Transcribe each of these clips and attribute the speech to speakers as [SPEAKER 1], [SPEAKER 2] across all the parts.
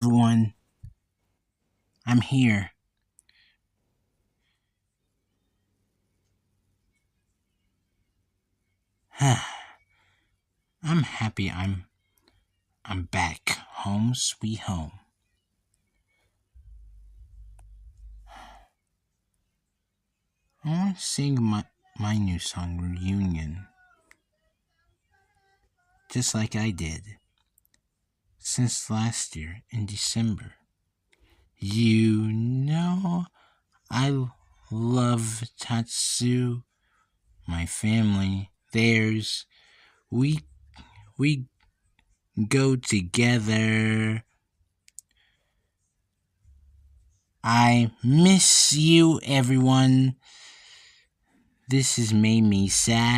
[SPEAKER 1] Everyone, I'm here. I'm happy I'm back. Home sweet home. I want to sing my new song Reunion. Just like I did since last year in December. You know I love Tatsu, my family, theirs. We go together. I miss you, everyone. This has made me sad.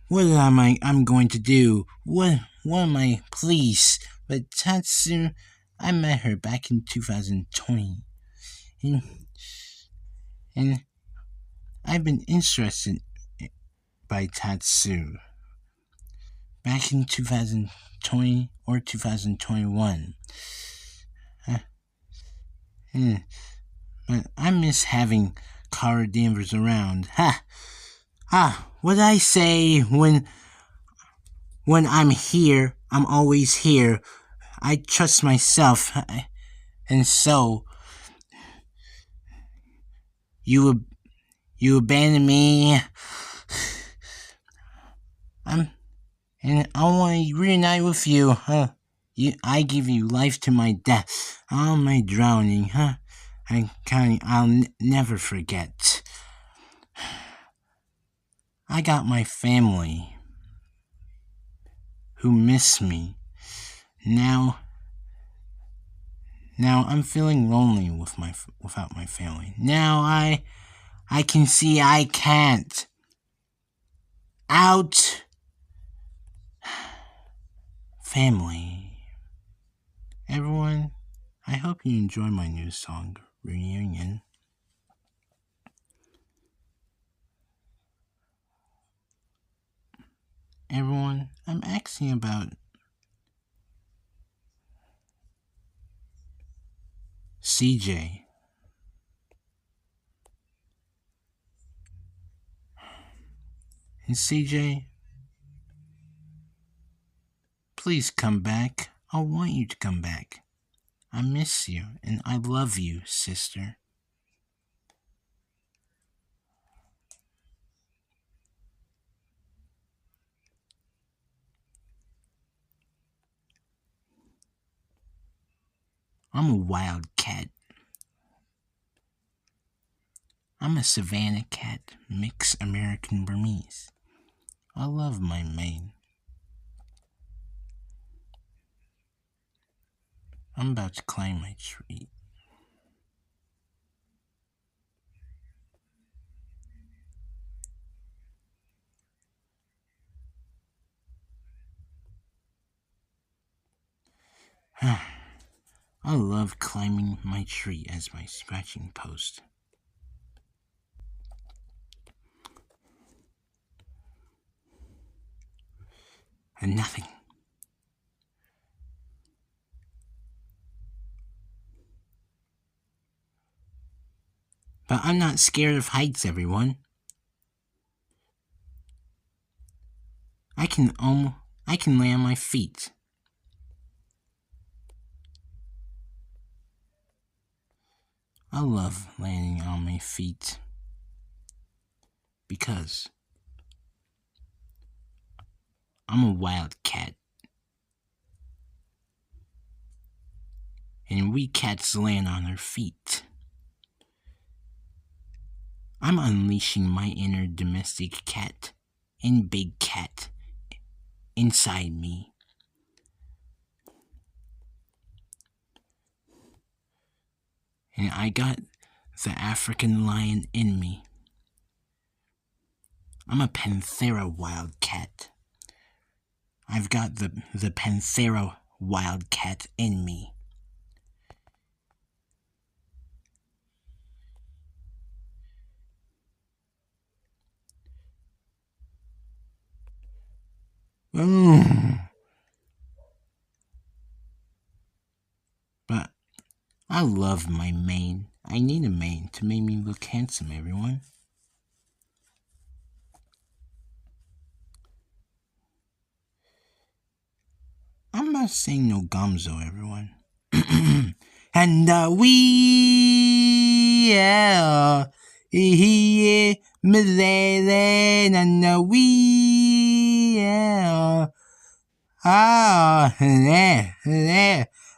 [SPEAKER 1] What am I'm going to do? What am I? Please. But Tatsu, I met her back in 2020. And, and I've been interested by Tatsu back in 2020 or 2021. But I miss having Cara Danvers around. What I say when I'm here, I'm always here. I trust myself, and so you abandon me. And I want to reunite with you. I give you life to my death. All my drowning, I'll never forget. I got my family who miss me. Now I'm feeling lonely without my family. Now I can see I can't. Out. Family. Everyone, I hope you enjoy my new song, Reunion. Everyone, I'm asking about CJ. And CJ, please come back. I want you to come back. I miss you, and I love you, sister. I'm a wild cat. I'm a Savannah cat, mixed American Burmese. I love my mane. I'm about to climb my tree. I love climbing my tree as my scratching post. And nothing. But I'm not scared of heights, everyone. I can lay on my feet. I love landing on my feet because I'm a wild cat. And we cats land on our feet. I'm unleashing my inner domestic cat and big cat inside me. And I got the African lion in me. I'm a Panthera wildcat. I've got the Panthera wildcat in me. But I love my mane. I need a mane to make me look handsome, everyone. I'm not saying no gumzo, everyone. And we yeah, milele, and we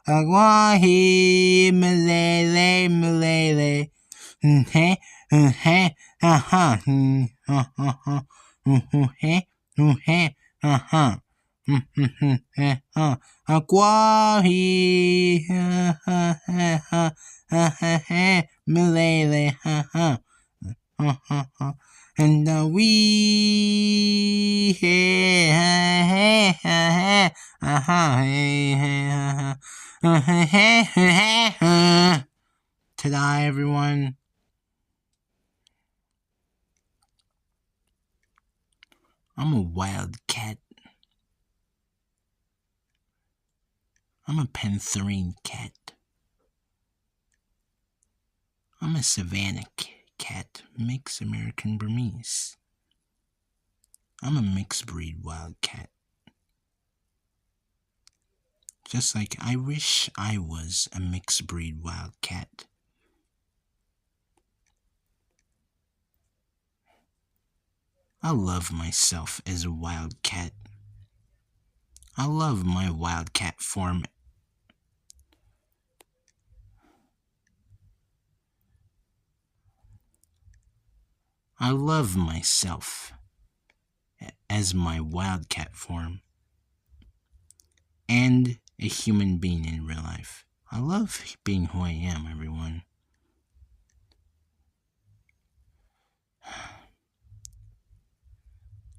[SPEAKER 1] agwahi, milele, milele, he, he, ha, he, ha, Aquahi, Milele, and we, ta-da, everyone. I'm a wild cat. I'm a Panthera cat. I'm a Savannah cat, mixed American Burmese. I'm a mixed breed wild cat. Just like I wish I was a mixed breed wild cat. I love myself as a wild cat. I love my wildcat form. I love myself as my wildcat form and a human being in real life. I love being who I am, everyone.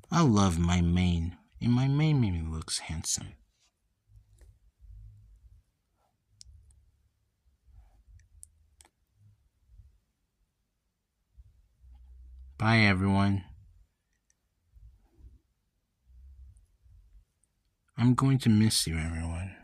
[SPEAKER 1] I love my mane, and my mane maybe looks handsome. Bye, everyone. I'm going to miss you, everyone.